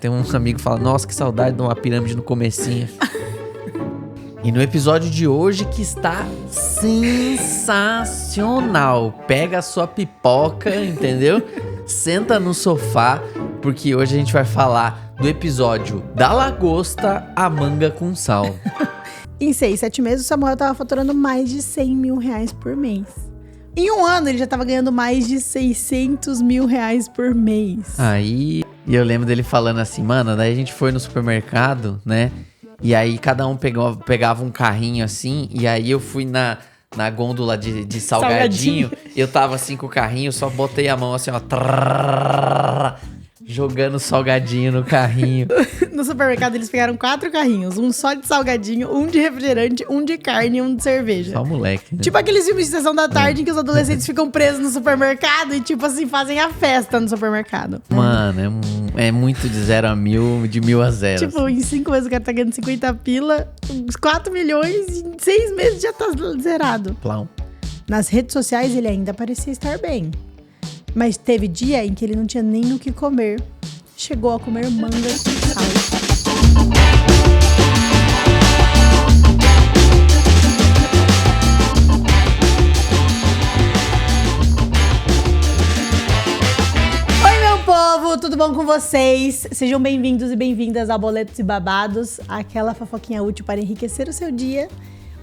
Tem um amigo que fala, nossa, que saudade de uma pirâmide no comecinho. E no episódio de hoje que está sensacional. Pega a sua pipoca, entendeu? Senta no sofá, porque hoje a gente vai falar do episódio da lagosta à manga com sal. Em 6, 7 meses, o Samuel tava faturando mais de 100 mil reais por mês. Em um ano, ele já tava ganhando mais de 600 mil reais por mês. Aí, e eu lembro dele falando assim, mano, daí a gente foi no supermercado, né? E aí cada um pegava um carrinho assim, e aí eu fui na gôndola de salgadinho. Eu tava assim com o carrinho, só botei a mão assim, ó. Jogando salgadinho no carrinho. No supermercado eles pegaram 4 carrinhos. Um só de salgadinho, um de refrigerante, um de carne e um de cerveja. Só moleque, né? Tipo aqueles filmes de sessão da tarde em que os adolescentes ficam presos no supermercado e tipo assim, fazem a festa no supermercado. Mano, é muito de 0 a 1000, de 1000 a 0. Tipo, em 5 meses o cara tá ganhando 50 pila, uns 4 milhões, e em 6 meses já tá zerado. Plão. Nas redes sociais ele ainda parecia estar bem. Mas teve dia em que ele não tinha nem o que comer. Chegou a comer manga com sal. Oi, meu povo, tudo bom com vocês? Sejam bem-vindos e bem-vindas ao Boletos e Babados, aquela fofoquinha útil para enriquecer o seu dia.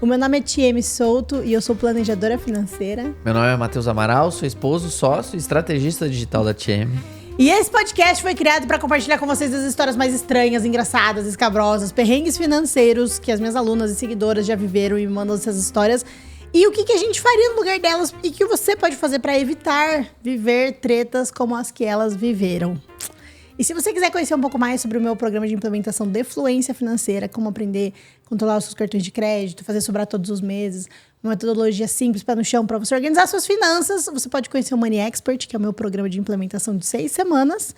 O meu nome é Tieme Souto e eu sou planejadora financeira. Meu nome é Matheus Amaral, sou esposo, sócio e estrategista digital da Tieme. E esse podcast foi criado para compartilhar com vocês as histórias mais estranhas, engraçadas, escabrosas, perrengues financeiros que as minhas alunas e seguidoras já viveram e me mandam essas histórias. E o que a gente faria no lugar delas e que você pode fazer para evitar viver tretas como as que elas viveram. E se você quiser conhecer um pouco mais sobre o meu programa de implementação de fluência financeira, como aprender a controlar os seus cartões de crédito, fazer sobrar todos os meses, uma metodologia simples, pé no chão, para você organizar suas finanças, você pode conhecer o Money Expert, que é o meu programa de implementação de 6 semanas.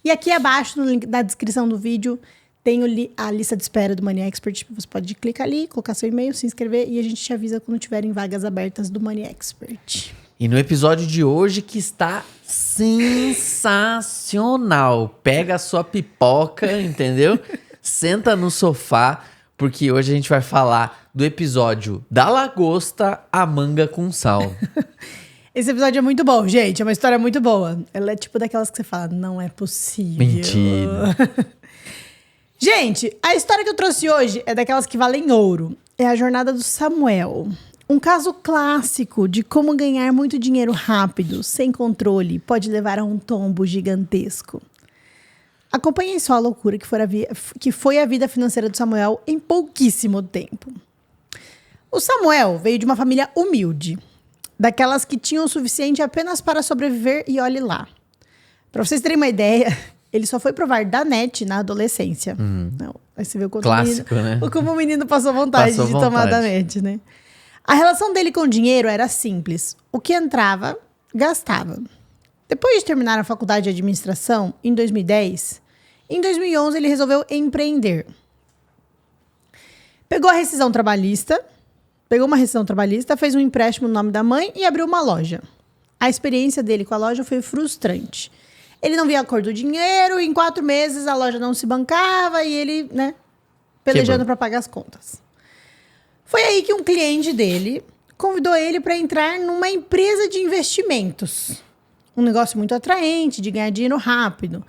E aqui abaixo, no link da descrição do vídeo, tem a lista de espera do Money Expert. Você pode clicar ali, colocar seu e-mail, se inscrever e a gente te avisa quando tiverem vagas abertas do Money Expert. E no episódio de hoje que está sensacional. Pega a sua pipoca, entendeu? Senta no sofá, porque hoje a gente vai falar do episódio da lagosta à manga com sal. Esse episódio é muito bom, gente. É uma história muito boa. Ela é tipo daquelas que você fala, não é possível. Mentira. Gente, a história que eu trouxe hoje é daquelas que valem ouro. É a jornada do Samuel. Um caso clássico de como ganhar muito dinheiro rápido, sem controle, pode levar a um tombo gigantesco. Acompanhem só a loucura que foi a vida financeira do Samuel em pouquíssimo tempo. O Samuel veio de uma família humilde, daquelas que tinham o suficiente apenas para sobreviver e olhe lá. Para vocês terem uma ideia, ele só foi provar da net na adolescência. Não, aí você vê Clássico, né? Como o menino passou vontade de tomar da net, né? A relação dele com o dinheiro era simples. O que entrava, gastava. Depois de terminar a faculdade de administração, em 2010, em 2011 ele resolveu empreender. Pegou uma rescisão trabalhista, fez um empréstimo no nome da mãe e abriu uma loja. A experiência dele com a loja foi frustrante. Ele não via a cor do dinheiro, em 4 meses a loja não se bancava e ele, pelejando para pagar as contas. Foi aí que um cliente dele convidou ele para entrar numa empresa de investimentos. Um negócio muito atraente, de ganhar dinheiro rápido.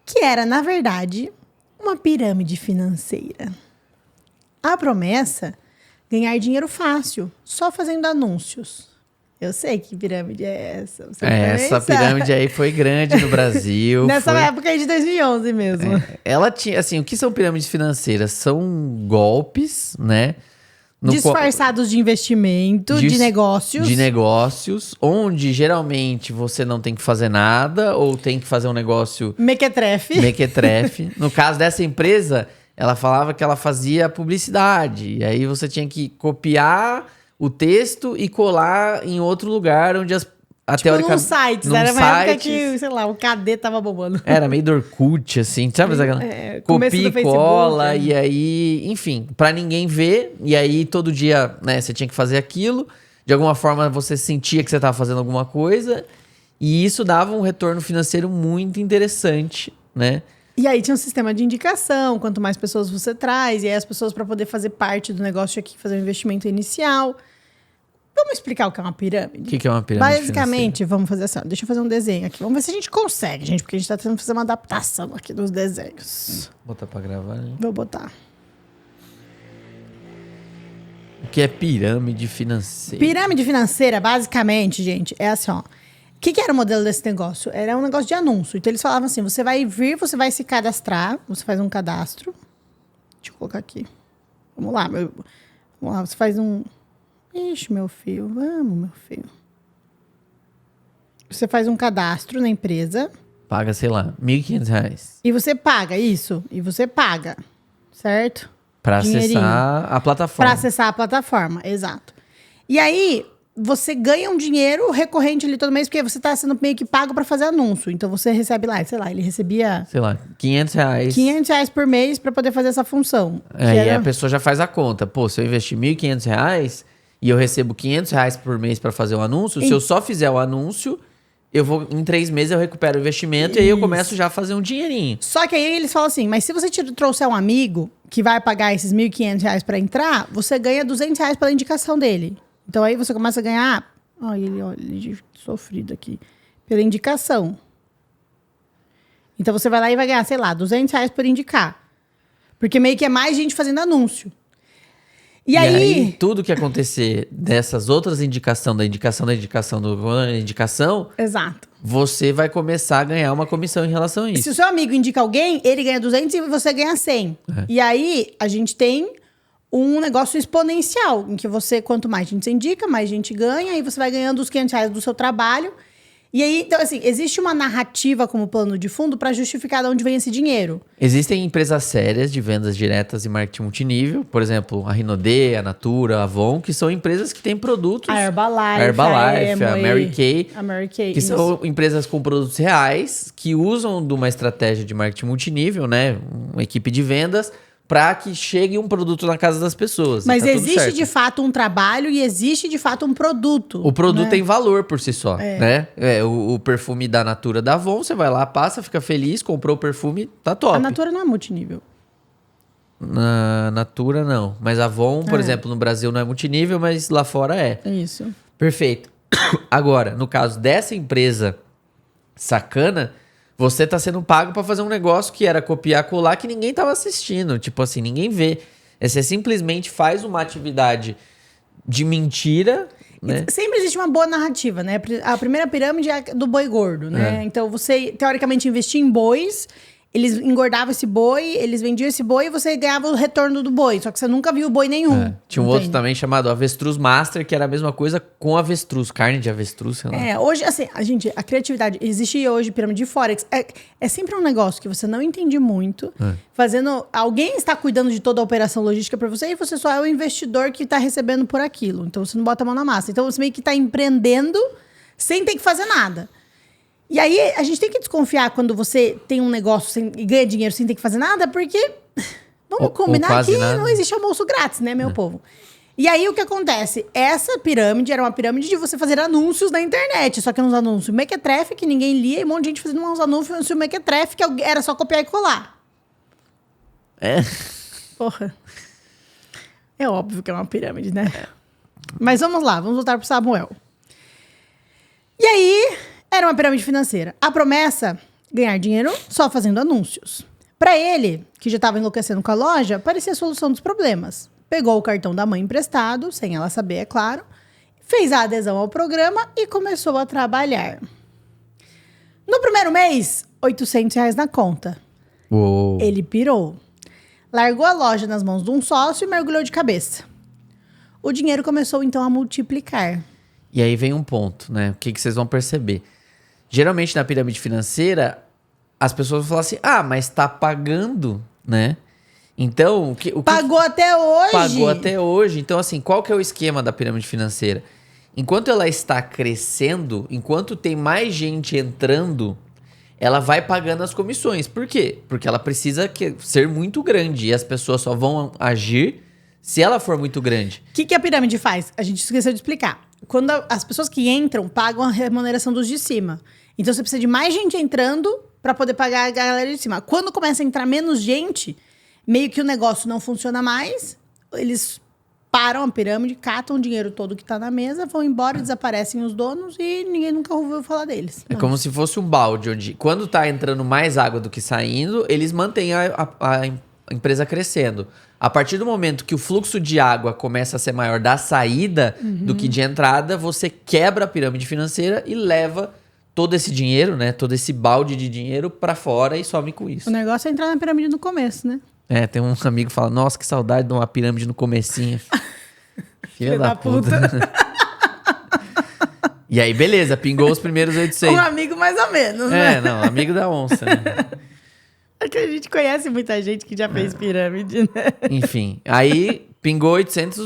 Que era, na verdade, uma pirâmide financeira. A promessa, ganhar dinheiro fácil, só fazendo anúncios. Eu sei que pirâmide é essa. Essa pirâmide aí foi grande no Brasil. Nessa época aí de 2011 mesmo. Ela tinha, assim, o que são pirâmides financeiras? São golpes, né? Disfarçados de investimento, de negócios. De negócios, onde geralmente você não tem que fazer nada ou tem que fazer um negócio... Mequetrefe. No caso dessa empresa, ela falava que ela fazia publicidade. E aí você tinha que copiar o texto e colar em outro lugar onde as... Tipo, nos sites. Era uma época que, sei lá, o KD tava bombando. Era meio do Orkut, assim. Sabe? Copia e cola. E aí, enfim, pra ninguém ver. E aí, todo dia, né, você tinha que fazer aquilo. De alguma forma, você sentia que você tava fazendo alguma coisa. E isso dava um retorno financeiro muito interessante, né? E aí tinha um sistema de indicação, quanto mais pessoas você traz, e aí as pessoas, para poder fazer parte do negócio, tinham que fazer um investimento inicial. Vamos explicar o que é uma pirâmide? O que é uma pirâmide Basicamente, vamos fazer assim, ó, deixa eu fazer um desenho aqui. Vamos ver se a gente consegue, gente, porque a gente tá tentando fazer uma adaptação aqui dos desenhos. Botar pra gravar, né? Vou botar. O que é pirâmide financeira? Pirâmide financeira, basicamente, gente, é assim, ó. O que era o modelo desse negócio? Era um negócio de anúncio. Então, eles falavam assim, você vai vir, você vai se cadastrar, você faz um cadastro. Deixa eu colocar aqui. Vamos lá, você faz um... Ixi, meu filho, vamos, meu filho. Você faz um cadastro na empresa. Paga, sei lá, R$1.500. E você paga isso. E você paga, certo? Pra acessar a plataforma. Pra acessar a plataforma, exato. E aí, você ganha um dinheiro recorrente ali todo mês, porque você tá sendo meio que pago pra fazer anúncio. Então, você recebe lá, sei lá, ele recebia... Sei lá, R$500. R$500 por mês pra poder fazer essa função. Aí a pessoa já faz a conta. Pô, se eu investir R$1.500 e eu recebo R$500 por mês pra fazer o anúncio, se eu só fizer o anúncio... em 3 meses eu recupero o investimento e aí eu começo já a fazer um dinheirinho. Só que aí eles falam assim, mas se você trouxer um amigo que vai pagar esses R$1.500 pra entrar, você ganha R$200 pela indicação dele. Então aí você começa a ganhar... Olha ele sofrido aqui. Pela indicação. Então você vai lá e vai ganhar, sei lá, R$200 por indicar. Porque meio que é mais gente fazendo anúncio. E aí, tudo que acontecer dessas outras indicação, da indicação, exato. Você vai começar a ganhar uma comissão em relação a isso. Se o seu amigo indica alguém, ele ganha 200 e você ganha 100. E aí, a gente tem um negócio exponencial, em que você, quanto mais gente você indica, mais gente ganha, e você vai ganhando os R$500 do seu trabalho. E aí, então, assim, existe uma narrativa como plano de fundo para justificar de onde vem esse dinheiro. Existem empresas sérias de vendas diretas e marketing multinível, por exemplo, a Rinode, a Natura, a Avon, que são empresas que têm produtos... A Herbalife, a Mary Kay, que são empresas com produtos reais, que usam de uma estratégia de marketing multinível, né? Uma equipe de vendas... para que chegue um produto na casa das pessoas. Mas existe de fato um trabalho e existe de fato um produto. O produto tem valor por si só, né? O perfume da Natura da Avon, você vai lá, passa, fica feliz, comprou o perfume, tá top. A Natura não é multinível. Na Natura não, mas a Avon, por exemplo, no Brasil não é multinível, mas lá fora é. Isso. Perfeito. Agora, no caso dessa empresa sacana... Você tá sendo pago para fazer um negócio que era copiar, colar, que ninguém tava assistindo. Tipo assim, ninguém vê. Você simplesmente faz uma atividade de mentira, né? Sempre existe uma boa narrativa, né? A primeira pirâmide é a do boi gordo, né? Então, você, teoricamente, investia em bois... Eles engordavam esse boi, eles vendiam esse boi e você ganhava o retorno do boi. Só que você nunca viu boi nenhum. Tinha um outro também chamado Avestruz Master, que era a mesma coisa com avestruz, carne de avestruz, sei lá. Hoje, assim, a criatividade... Existe hoje pirâmide de Forex. É sempre um negócio que você não entende muito. Fazendo... Alguém está cuidando de toda a operação logística para você e você só é o investidor que está recebendo por aquilo. Então, você não bota a mão na massa. Então, você meio que está empreendendo sem ter que fazer nada. E aí, a gente tem que desconfiar quando você tem um negócio e ganha dinheiro sem ter que fazer nada, porque vamos combinar que não existe almoço grátis, né, meu povo? E aí, o que acontece? Essa pirâmide era uma pirâmide de você fazer anúncios na internet, só que uns anúncios mequetrefe, que ninguém lia, e um monte de gente fazendo uns anúncios mequetrefe, que era só copiar e colar. Porra. É óbvio que é uma pirâmide, né? Mas vamos lá, vamos voltar pro Samuel. E aí... Era uma pirâmide financeira. A promessa, ganhar dinheiro só fazendo anúncios. Para ele, que já estava enlouquecendo com a loja, parecia a solução dos problemas. Pegou o cartão da mãe emprestado, sem ela saber, é claro, fez a adesão ao programa e começou a trabalhar. No primeiro mês, R$800 na conta. Uou. Ele pirou. Largou a loja nas mãos de um sócio e mergulhou de cabeça. O dinheiro começou, então, a multiplicar. E aí vem um ponto, né? O que vocês vão perceber? Geralmente, na pirâmide financeira, as pessoas vão falar assim, mas tá pagando, né? Então... Pagou até hoje. Pagou até hoje. Então, assim, qual que é o esquema da pirâmide financeira? Enquanto ela está crescendo, enquanto tem mais gente entrando, ela vai pagando as comissões. Por quê? Porque ela precisa ser muito grande e as pessoas só vão agir se ela for muito grande. O que a pirâmide faz? A gente esqueceu de explicar. Quando as pessoas que entram pagam a remuneração dos de cima. Então, você precisa de mais gente entrando pra poder pagar a galera de cima. Quando começa a entrar menos gente, meio que o negócio não funciona mais, eles param a pirâmide, catam o dinheiro todo que tá na mesa, vão embora, desaparecem os donos e ninguém nunca ouviu falar deles. É como se fosse um balde, onde quando tá entrando mais água do que saindo, eles mantêm a empresa crescendo. A partir do momento que o fluxo de água começa a ser maior da saída do que de entrada, você quebra a pirâmide financeira e leva todo esse dinheiro, né? Todo esse balde de dinheiro pra fora e some com isso. O negócio é entrar na pirâmide no começo, né? Tem um amigo que fala, nossa, que saudade de uma pirâmide no comecinho. Filha da puta. E aí, beleza, pingou os primeiros 800. Um amigo mais ou menos, né? Não, amigo da onça, né? É que a gente conhece muita gente que já fez pirâmide, né? Enfim, aí pingou 800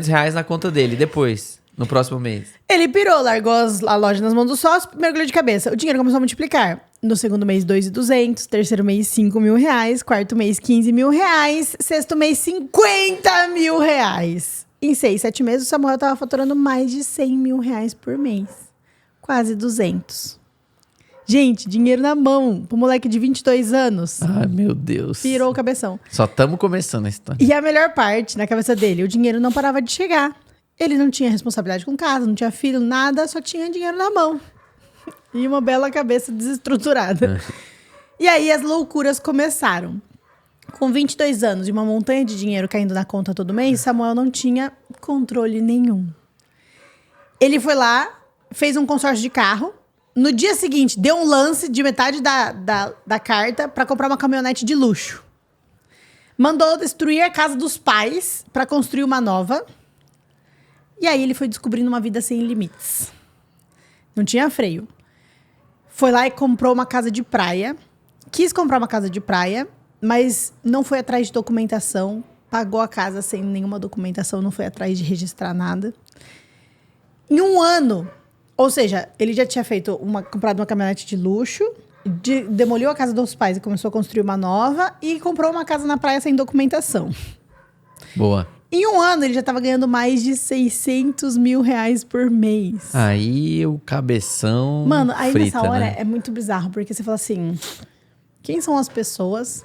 reais na conta dele. Depois, no próximo mês. Ele pirou, largou a loja nas mãos do sócio, mergulhou de cabeça. O dinheiro começou a multiplicar. No segundo mês, 2.200. Terceiro mês, 5 mil reais. Quarto mês, 15 mil reais. Sexto mês, 50 mil reais. Em 6, 7 meses, o Samuel tava faturando mais de 100 mil reais por mês. Quase 200. Gente, dinheiro na mão. Pro moleque de 22 anos. Ai, meu Deus. Pirou o cabeção. Só estamos começando a história. E a melhor parte, na cabeça dele, o dinheiro não parava de chegar. Ele não tinha responsabilidade com casa, não tinha filho, nada, só tinha dinheiro na mão. E uma bela cabeça desestruturada. E aí as loucuras começaram. Com 22 anos e uma montanha de dinheiro caindo na conta todo mês, Samuel não tinha controle nenhum. Ele foi lá, fez um consórcio de carro. No dia seguinte, deu um lance de metade da carta para comprar uma caminhonete de luxo. Mandou destruir a casa dos pais para construir uma nova. E aí ele foi descobrindo uma vida sem limites. Não tinha freio. Foi lá e comprou uma casa de praia. Quis comprar uma casa de praia, mas não foi atrás de documentação. Pagou a casa sem nenhuma documentação, não foi atrás de registrar nada. Em um ano, ou seja, ele já tinha comprado uma caminhonete de luxo, demoliu a casa dos pais e começou a construir uma nova e comprou uma casa na praia sem documentação. Boa. Em um ano, ele já estava ganhando mais de 600 mil reais por mês. Aí o cabeção Mano, aí frita, nessa hora né? é muito bizarro, porque você fala assim, quem são as pessoas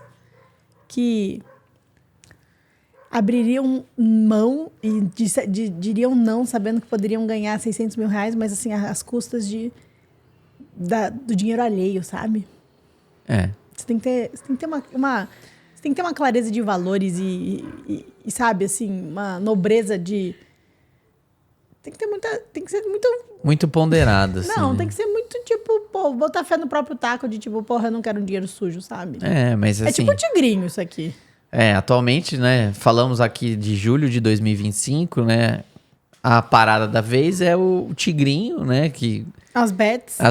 que abririam mão e diriam não, sabendo que poderiam ganhar 600 mil reais, mas assim, às custas do dinheiro alheio, sabe? Você tem que ter uma clareza de valores e sabe, assim, uma nobreza de... Tem que ser muito... Muito ponderado, assim. Não, tem que ser muito, tipo, botar fé no próprio taco de, tipo, porra, eu não quero um dinheiro sujo, sabe? Mas assim... É tipo um tigrinho isso aqui. Atualmente, né, falamos aqui de julho de 2025, né, a parada da vez é o tigrinho, né, que... As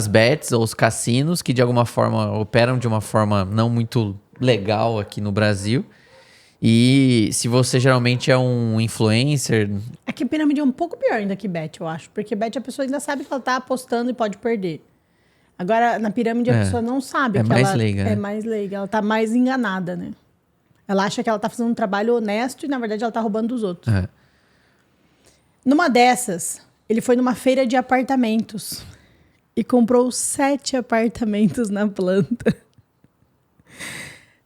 bets ou os cassinos, que de alguma forma operam de uma forma não muito legal aqui no Brasil. E se você geralmente é um influencer... É que a pirâmide é um pouco pior ainda que bet, eu acho. Porque bet a pessoa ainda sabe que ela tá apostando e pode perder. Agora, na pirâmide, a pessoa não sabe que mais ela leiga, né? é mais leiga. Ela tá mais enganada, né? Ela acha que ela tá fazendo um trabalho honesto e, na verdade, ela tá roubando dos outros. Numa dessas, ele foi numa feira de apartamentos e comprou 7 apartamentos na planta.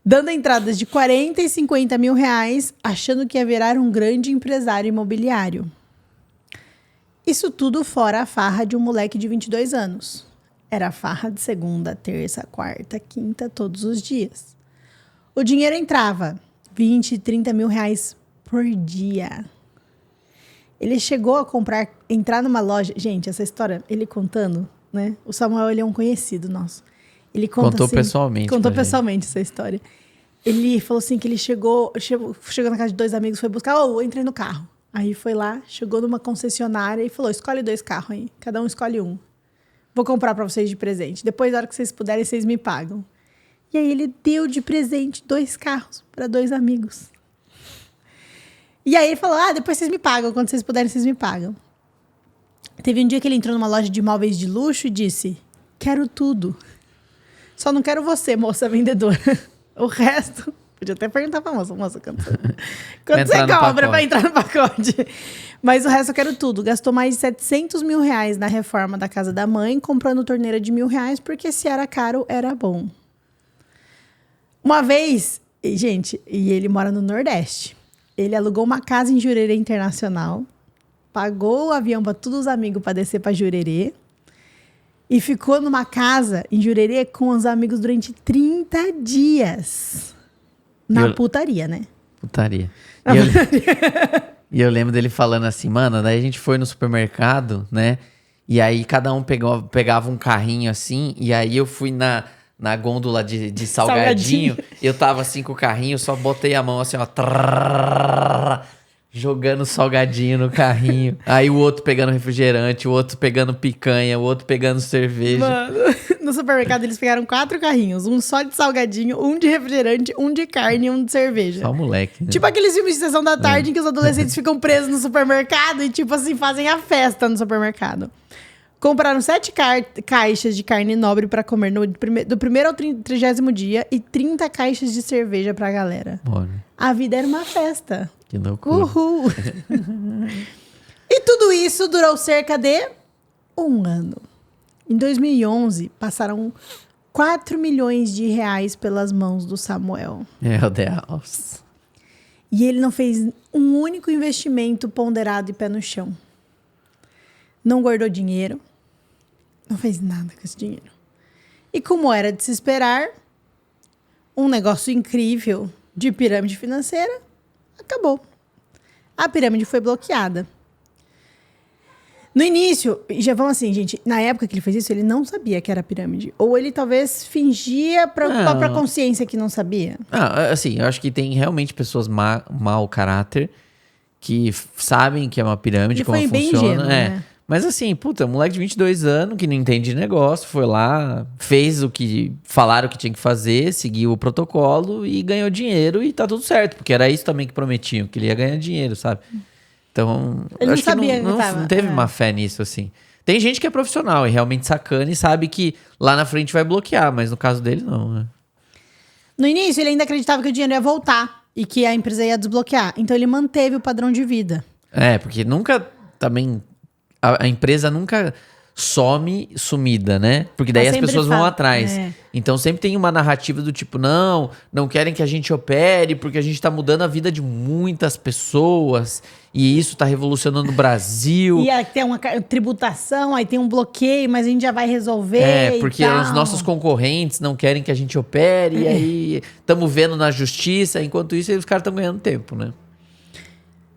Dando entradas de 40 e 50 mil reais, achando que ia virar um grande empresário imobiliário. Isso tudo fora a farra de um moleque de 22 anos. Era farra de segunda, terça, quarta, quinta, todos os dias. O dinheiro entrava 20, 30 mil reais por dia. Ele chegou a entrar numa loja... Gente, essa história, ele contando, né? O Samuel, ele é um conhecido nosso. Ele contou assim, pessoalmente. Contou pessoalmente essa história. Ele falou assim que ele chegou na casa de 2 amigos, foi buscar, eu entrei no carro. Aí foi lá, chegou numa concessionária e falou, escolhe 2 carros aí, cada um escolhe um. Vou comprar pra vocês de presente. Depois, na hora que vocês puderem, vocês me pagam. E aí ele deu de presente 2 carros para 2 amigos. E aí ele falou, depois vocês me pagam, quando vocês puderem, vocês me pagam. Teve um dia que ele entrou numa loja de móveis de luxo e disse, quero tudo. Só não quero você, moça vendedora. O resto, Podia até perguntar pra moça, quanto você cobra pra entrar no pacote? Mas o resto eu quero tudo. Gastou mais de 700 mil reais na reforma da casa da mãe, comprando torneira de R$1.000, porque se era caro, era bom. Uma vez, gente, e ele mora no Nordeste, ele alugou uma casa em Jurerê Internacional, pagou o avião para todos os amigos para descer para Jurerê e ficou numa casa em Jurerê com os amigos durante 30 dias. Putaria, né? Putaria. E eu lembro dele falando assim, mano, daí a gente foi no supermercado, né? E aí cada um pegava um carrinho assim, e aí eu fui na gôndola de salgadinho. Eu tava assim com o carrinho, só botei a mão assim, ó. Jogando salgadinho no carrinho. Aí o outro pegando refrigerante, o outro pegando picanha, o outro pegando cerveja. Mano, no supermercado eles pegaram 4 carrinhos. Um só de salgadinho, um de refrigerante, um de carne e um de cerveja. Só moleque, né? Tipo aqueles filmes de sessão da tarde em que os adolescentes ficam presos no supermercado e tipo assim, fazem a festa no supermercado. Compraram 7 caixas de carne nobre pra comer do primeiro ao 30º dia e 30 caixas de cerveja pra galera. Bora. A vida era uma festa. Que loucura. Uhul. E tudo isso durou cerca de 1 ano. Em 2011, passaram 4 milhões de reais pelas mãos do Samuel. Meu Deus. E ele não fez um único investimento ponderado e pé no chão. Não guardou dinheiro. Não fez nada com esse dinheiro. E como era de se esperar, um negócio incrível de pirâmide financeira acabou. A pirâmide foi bloqueada. No início, já vamos assim, gente, na época que ele fez isso, ele não sabia que era pirâmide. Ou ele talvez fingia pra consciência que não sabia. Assim, eu acho que tem realmente pessoas mau caráter que sabem que é uma pirâmide, ele como funciona. Bem ingênuo, né? Mas assim, puta, moleque de 22 anos que não entende de negócio, foi lá, fez o que falaram que tinha que fazer, seguiu o protocolo e ganhou dinheiro e tá tudo certo, porque era isso também que prometiam, que ele ia ganhar dinheiro, sabe? Então, ele eu acho sabia que não teve má fé nisso, assim. Tem gente que é profissional e realmente sacana e sabe que lá na frente vai bloquear, mas no caso dele, não, né? No início, ele ainda acreditava que o dinheiro ia voltar e que a empresa ia desbloquear. Então, ele manteve o padrão de vida. Porque nunca também... A empresa nunca sumida, né? Porque daí as pessoas vão atrás. Então sempre tem uma narrativa do tipo, não querem que a gente opere porque a gente tá mudando a vida de muitas pessoas e isso tá revolucionando o Brasil. E aí tem uma tributação, aí tem um bloqueio, mas a gente já vai resolver. Porque os nossos concorrentes não querem que a gente opere e aí estamos vendo na justiça, enquanto isso os caras estão ganhando tempo, né?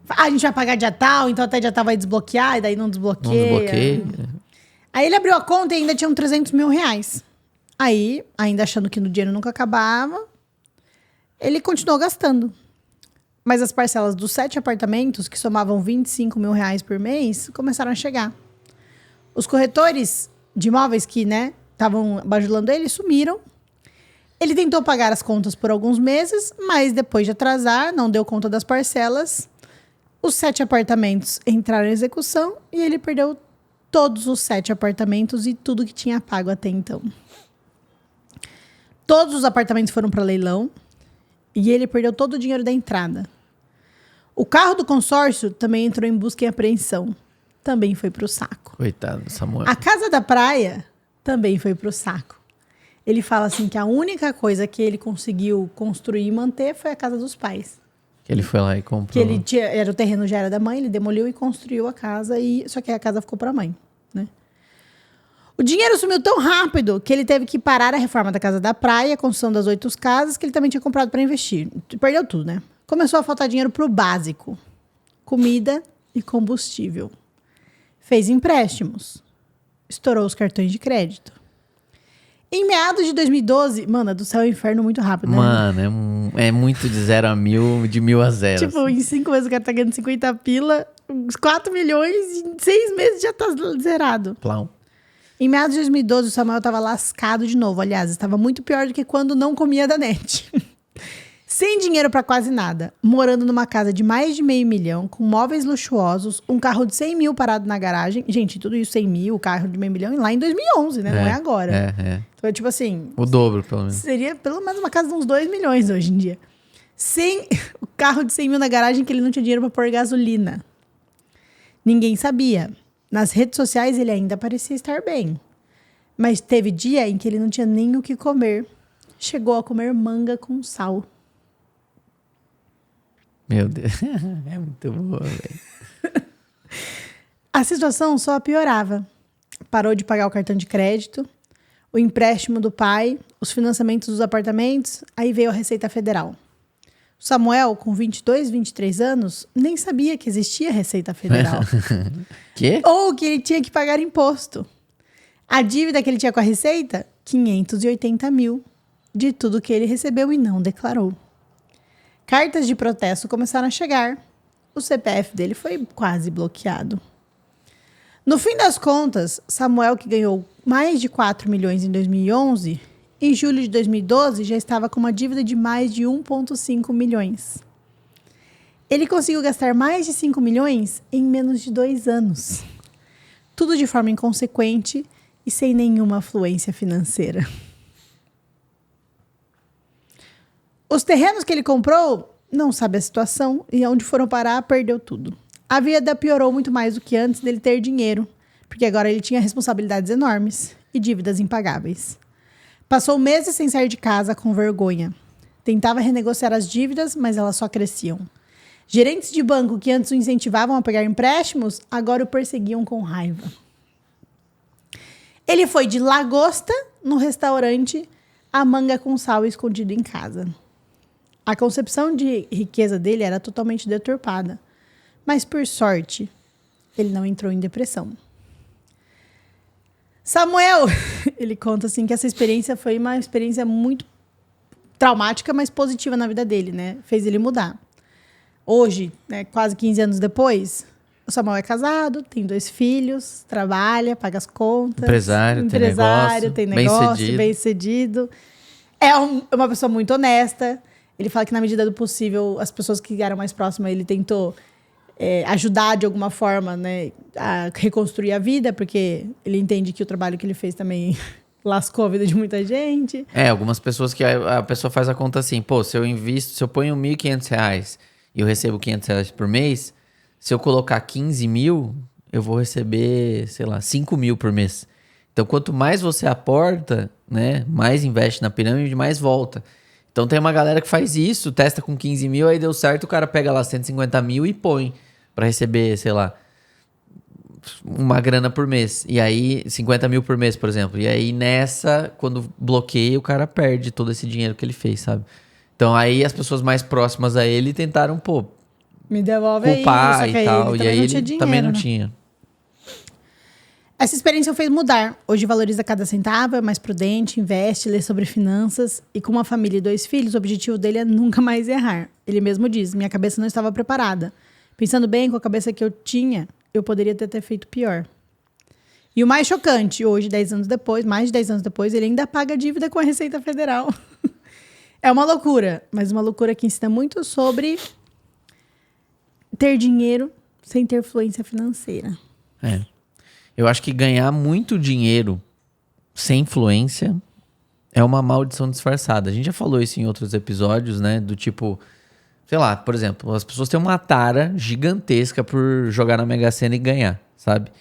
A gente vai pagar dia tal, então até dia tal vai desbloquear, e daí não desbloqueia. Não desbloqueia. Aí ele abriu a conta e ainda tinha 300 mil reais. Aí, ainda achando que o dinheiro nunca acabava, ele continuou gastando. Mas as parcelas dos 7 apartamentos, que somavam 25 mil reais por mês, começaram a chegar. Os corretores de imóveis que, estavam bajulando ele, sumiram. Ele tentou pagar as contas por alguns meses, mas depois de atrasar, não deu conta das parcelas. Os 7 apartamentos entraram em execução e ele perdeu todos os 7 apartamentos e tudo que tinha pago até então. Todos os apartamentos foram para leilão e ele perdeu todo o dinheiro da entrada. O carro do consórcio também entrou em busca e apreensão. Também foi para o saco. Coitado do Samuel. A casa da praia também foi para o saco. Ele fala assim que a única coisa que ele conseguiu construir e manter foi a casa dos pais. Que ele foi lá e comprou. Que ele o terreno já era da mãe, ele demoliu e construiu a casa, só que a casa ficou para a mãe, né? O dinheiro sumiu tão rápido que ele teve que parar a reforma da casa da praia, a construção das 8 casas que ele também tinha comprado para investir. Perdeu tudo, né? Começou a faltar dinheiro pro básico. Comida e combustível. Fez empréstimos. Estourou os cartões de crédito. Em meados de 2012, mano, do céu ao inferno muito rápido, né? Mano, é muito de 0 a 1000, de 1000 a 0. Tipo, assim. Em 5 meses o cara tá ganhando 50 pila, uns 4 milhões, em 6 meses já tá zerado. Plau. Em meados de 2012, o Samuel tava lascado de novo. Aliás, estava muito pior do que quando não comia da net. Sem dinheiro pra quase nada, morando numa casa de mais de $500 mil, com móveis luxuosos, um carro de 100 mil parado na garagem. Gente, tudo isso 100 mil, carro de $500 mil, lá em 2011, né? Não é agora. É. Então, tipo assim... O dobro, pelo menos. Seria pelo menos uma casa de uns 2 milhões hoje em dia. O carro de 100 mil na garagem que ele não tinha dinheiro para pôr gasolina. Ninguém sabia. Nas redes sociais ele ainda parecia estar bem. Mas teve dia em que ele não tinha nem o que comer. Chegou a comer manga com sal. Meu Deus, é muito boa, velho. A situação só piorava. Parou de pagar o cartão de crédito, o empréstimo do pai, os financiamentos dos apartamentos, aí veio a Receita Federal. Samuel, com 22, 23 anos, nem sabia que existia Receita Federal. Quê? Ou que ele tinha que pagar imposto. A dívida que ele tinha com a Receita, 580 mil, de tudo que ele recebeu e não declarou. Cartas de protesto começaram a chegar. O CPF dele foi quase bloqueado. No fim das contas, Samuel, que ganhou mais de 4 milhões em 2011, em julho de 2012 já estava com uma dívida de mais de 1,5 milhões. Ele conseguiu gastar mais de 5 milhões em menos de 2 anos. Tudo de forma inconsequente e sem nenhuma afluência financeira. Os terrenos que ele comprou, não sabe a situação, e onde foram parar, perdeu tudo. A vida piorou muito mais do que antes dele ter dinheiro, porque agora ele tinha responsabilidades enormes e dívidas impagáveis. Passou meses sem sair de casa com vergonha. Tentava renegociar as dívidas, mas elas só cresciam. Gerentes de banco que antes o incentivavam a pegar empréstimos, agora o perseguiam com raiva. Ele foi de lagosta no restaurante a manga com sal escondido em casa. A concepção de riqueza dele era totalmente deturpada. Mas, por sorte, ele não entrou em depressão. Samuel, ele conta assim que essa experiência foi uma experiência muito traumática, mas positiva na vida dele, né? Fez ele mudar. Hoje, né, quase 15 anos depois, o Samuel é casado, tem 2 filhos, trabalha, paga as contas. Empresário, tem negócio, bem sucedido. É uma pessoa muito honesta. Ele fala que, na medida do possível, as pessoas que eram mais próximas, ele tentou ajudar de alguma forma, né, a reconstruir a vida, porque ele entende que o trabalho que ele fez também lascou a vida de muita gente. Algumas pessoas que a pessoa faz a conta assim, pô, se eu ponho R$1.500 e eu recebo R$500 por mês, se eu colocar 15 mil, eu vou receber, sei lá, 5 mil por mês. Então, quanto mais você aporta, né, mais investe na pirâmide, mais volta. Então, tem uma galera que faz isso, testa com 15 mil, aí deu certo, o cara pega lá 150 mil e põe para receber, sei lá, uma grana por mês. E aí, 50 mil por mês, por exemplo. E aí, quando bloqueia, o cara perde todo esse dinheiro que ele fez, sabe? Então, aí as pessoas mais próximas a ele tentaram, me devolve culpar aí, e tal. E aí, ele dinheiro, também não tinha. Essa experiência o fez mudar. Hoje valoriza cada centavo, é mais prudente, investe, lê sobre finanças. E com uma família e 2 filhos, o objetivo dele é nunca mais errar. Ele mesmo diz, minha cabeça não estava preparada. Pensando bem, com a cabeça que eu tinha, eu poderia ter feito pior. E o mais chocante, hoje, mais de 10 anos depois, ele ainda paga a dívida com a Receita Federal. É uma loucura, mas uma loucura que ensina muito sobre ter dinheiro sem ter fluência financeira. Eu acho que ganhar muito dinheiro sem influência é uma maldição disfarçada. A gente já falou isso em outros episódios, né? Do tipo, sei lá, por exemplo, as pessoas têm uma tara gigantesca por jogar na Mega Sena e ganhar, sabe?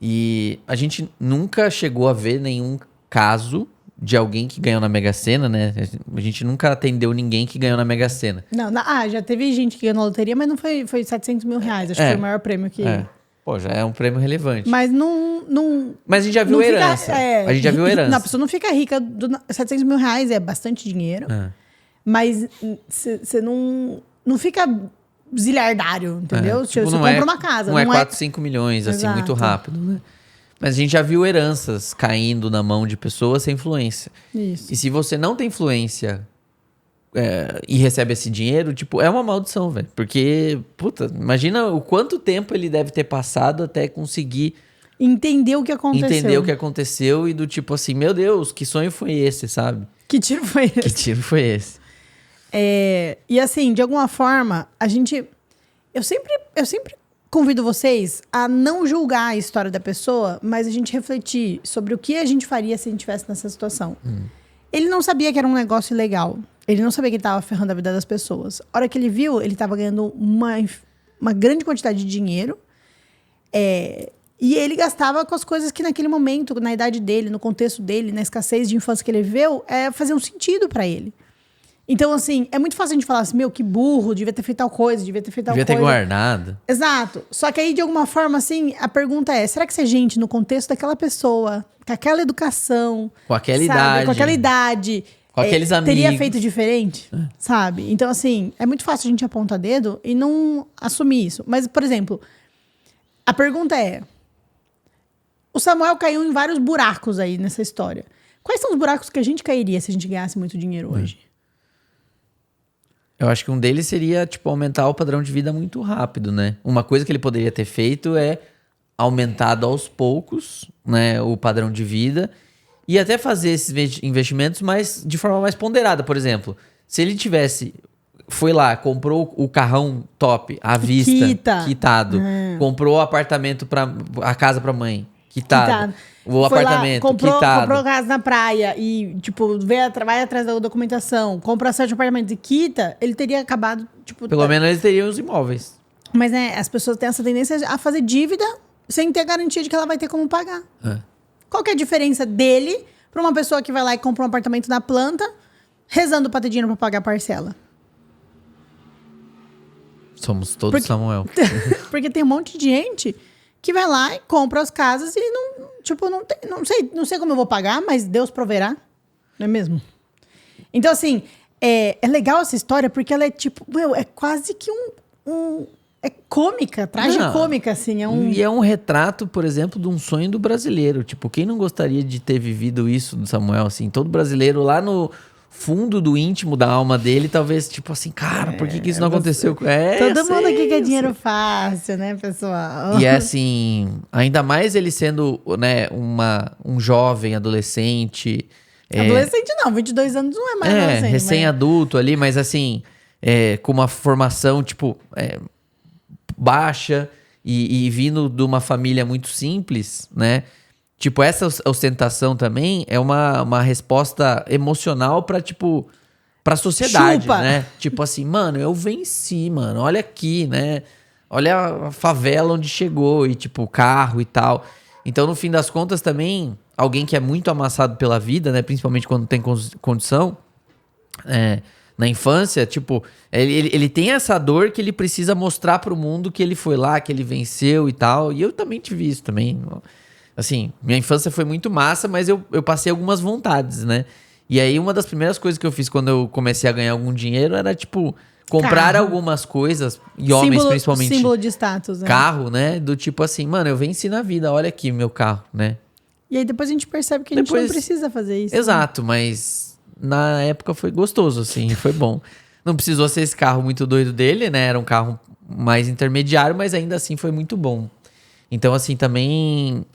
E a gente nunca chegou a ver nenhum caso de alguém que ganhou na Mega Sena, né? A gente nunca atendeu ninguém que ganhou na Mega Sena. Não, já teve gente que ganhou na loteria, mas não foi 700 mil reais. Acho que foi o maior prêmio que... Pô, já é um prêmio relevante. Mas não... Mas a gente já viu herança. A gente já viu herança. Não, a pessoa não fica rica. 700 mil reais é bastante dinheiro. Mas você não fica zilhardário, entendeu? Você compra uma casa. Não é 4, 5 milhões, assim, muito rápido, né? Mas a gente já viu heranças caindo na mão de pessoas sem influência. Isso. E se você não tem influência e recebe esse dinheiro, tipo, é uma maldição, velho. Porque, puta, imagina o quanto tempo ele deve ter passado até conseguir... Entender o que aconteceu. E do tipo assim, meu Deus, que sonho foi esse, sabe? Que tiro foi esse? E assim, de alguma forma, eu sempre convido vocês a não julgar a história da pessoa, mas a gente refletir sobre o que a gente faria se a gente estivesse nessa situação. Ele não sabia que era um negócio ilegal. Ele não sabia que ele tava ferrando a vida das pessoas. A hora que ele viu, ele tava ganhando uma grande quantidade de dinheiro. E ele gastava com as coisas que naquele momento, na idade dele, no contexto dele, na escassez de infância que ele viveu, faziam sentido pra ele. Então, assim, é muito fácil a gente falar assim, meu, que burro, devia ter feito tal coisa, devia ter feito tal coisa. Devia ter guardado. Exato. Só que aí, de alguma forma, assim, a pergunta é, será que se a gente, no contexto daquela pessoa, com aquela educação... Com aquela idade. Com aquela idade... Com aqueles amigos. Teria feito diferente, sabe? Então, assim, é muito fácil a gente apontar dedo e não assumir isso. Mas, por exemplo, a pergunta é... O Samuel caiu em vários buracos aí nessa história. Quais são os buracos que a gente cairia se a gente ganhasse muito dinheiro hoje? Eu acho que um deles seria, tipo, aumentar o padrão de vida muito rápido, né? Uma coisa que ele poderia ter feito é aumentado aos poucos, né, o padrão de vida e até fazer esses investimentos de forma mais ponderada. Por exemplo, se ele foi lá, comprou o carrão top, à vista, quitado. Comprou o apartamento a casa pra mãe, quitado. O apartamento, comprou quitado. casa na praia e, tipo, vai atrás da documentação, compra 7 apartamentos e quita, ele teria acabado, tipo... Pelo menos eles teriam os imóveis. Mas, né, as pessoas têm essa tendência a fazer dívida sem ter garantia de que ela vai ter como pagar. Qual que é a diferença dele pra uma pessoa que vai lá e compra um apartamento na planta, rezando pra ter dinheiro pra pagar a parcela? Somos todos Samuel. Porque tem um monte de gente que vai lá e compra as casas e não sei como eu vou pagar, mas Deus proverá. Não é mesmo? Então, assim, é legal essa história porque ela é tipo, é quase que é cômica, tragicômica, assim. E é um retrato, por exemplo, de um sonho do brasileiro. Tipo, quem não gostaria de ter vivido isso do Samuel, assim? Todo brasileiro lá no fundo do íntimo da alma dele, talvez, tipo assim, cara, por que isso não aconteceu? Todo mundo aqui quer dinheiro fácil, né, pessoal? E é assim, ainda mais ele sendo, né, um jovem, adolescente. Adolescente não, 22 anos não é mais adolescente. Recém-adulto ali, mas assim, com uma formação, tipo, baixa e vindo de uma família muito simples, né? Tipo, essa ostentação também é uma resposta emocional pra sociedade, né? Tipo assim, mano, eu venci, mano. Olha aqui, né? Olha a favela onde chegou e, tipo, o carro e tal. Então, no fim das contas, também, alguém que é muito amassado pela vida, né? Principalmente quando tem condição, na infância, tipo, ele tem essa dor que ele precisa mostrar pro mundo que ele foi lá, que ele venceu e tal. E eu também tive isso também. Assim, minha infância foi muito massa, mas eu passei algumas vontades, né? E aí, uma das primeiras coisas que eu fiz quando eu comecei a ganhar algum dinheiro era, tipo, comprar algumas coisas, e homens principalmente. Símbolo de status, né? Carro, né? Do tipo assim, mano, eu venci na vida, olha aqui meu carro, né? E aí depois a gente percebe que a gente não precisa fazer isso. Exato, né? Mas na época foi gostoso, assim, foi bom. Não precisou ser esse carro muito doido dele, né? Era um carro mais intermediário, mas ainda assim foi muito bom. Então, assim, também...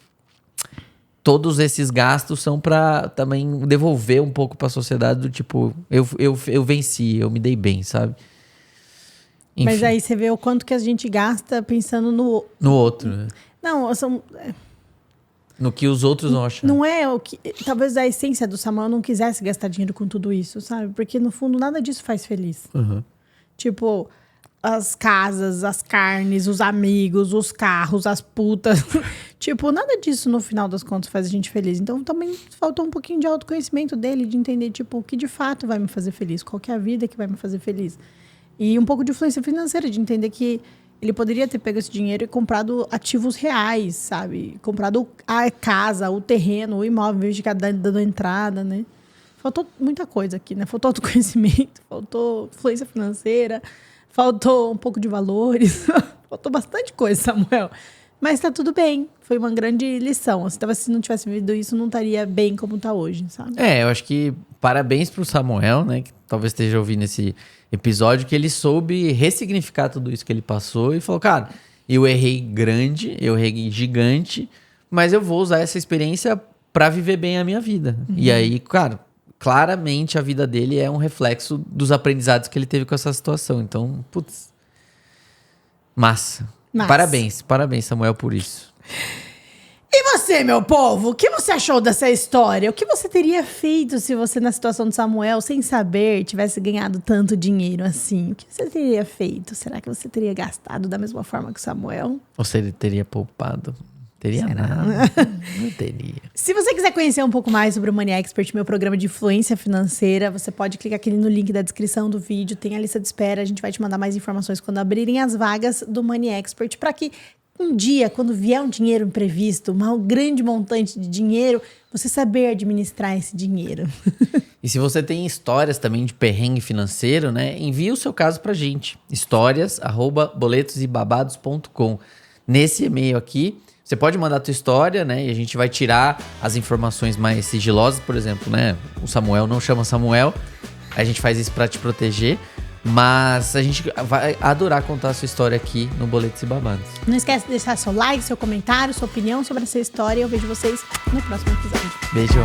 Todos esses gastos são pra também devolver um pouco pra sociedade do tipo, eu venci, eu me dei bem, sabe? Enfim. Mas aí você vê o quanto que a gente gasta pensando no outro, né? Não, no que os outros vão achar. Não é o que... Talvez a essência do Samuel não quisesse gastar dinheiro com tudo isso, sabe? Porque no fundo nada disso faz feliz. Tipo... As casas, as carnes, os amigos, os carros, as putas. Tipo, nada disso no final das contas faz a gente feliz. Então também faltou um pouquinho de autoconhecimento dele, de entender, tipo, o que de fato vai me fazer feliz, qual que é a vida que vai me fazer feliz. E um pouco de influência financeira, de entender que ele poderia ter pego esse dinheiro e comprado ativos reais, sabe? Comprado a casa, o terreno, o imóvel, em vez de ficar dando entrada, né? Faltou muita coisa aqui, né? Faltou autoconhecimento, faltou influência financeira... Faltou um pouco de valores. Faltou bastante coisa, Samuel. Mas tá tudo bem. Foi uma grande lição. Se não tivesse vivido isso, não estaria bem como tá hoje, sabe? Eu acho que parabéns pro Samuel, né? Que talvez esteja ouvindo esse episódio, que ele soube ressignificar tudo isso que ele passou e falou, cara, eu errei grande, eu errei gigante, mas eu vou usar essa experiência pra viver bem a minha vida. E aí, cara... Claramente a vida dele é um reflexo dos aprendizados que ele teve com essa situação. Então, putz. Massa. Parabéns, Samuel, por isso. E você, meu povo, o que você achou dessa história? O que você teria feito se você, na situação de Samuel, sem saber, tivesse ganhado tanto dinheiro assim? O que você teria feito? Será que você teria gastado da mesma forma que o Samuel? Ou se ele teria poupado? Teria nada. Não teria. Se você quiser conhecer um pouco mais sobre o Money Expert, meu programa de influência financeira, você pode clicar aqui no link da descrição do vídeo, tem a lista de espera, a gente vai te mandar mais informações quando abrirem as vagas do Money Expert, para que um dia, quando vier um dinheiro imprevisto, um grande montante de dinheiro, você saber administrar esse dinheiro. E se você tem histórias também de perrengue financeiro, né? Envie o seu caso pra gente. histórias@boletosibabados.com. Nesse e-mail aqui, você pode mandar a tua história, né? E a gente vai tirar as informações mais sigilosas, por exemplo, né? O Samuel não chama Samuel. A gente faz isso pra te proteger. Mas a gente vai adorar contar a sua história aqui no Boletos e Babados. Não esquece de deixar seu like, seu comentário, sua opinião sobre essa história. Eu vejo vocês no próximo episódio. Beijo.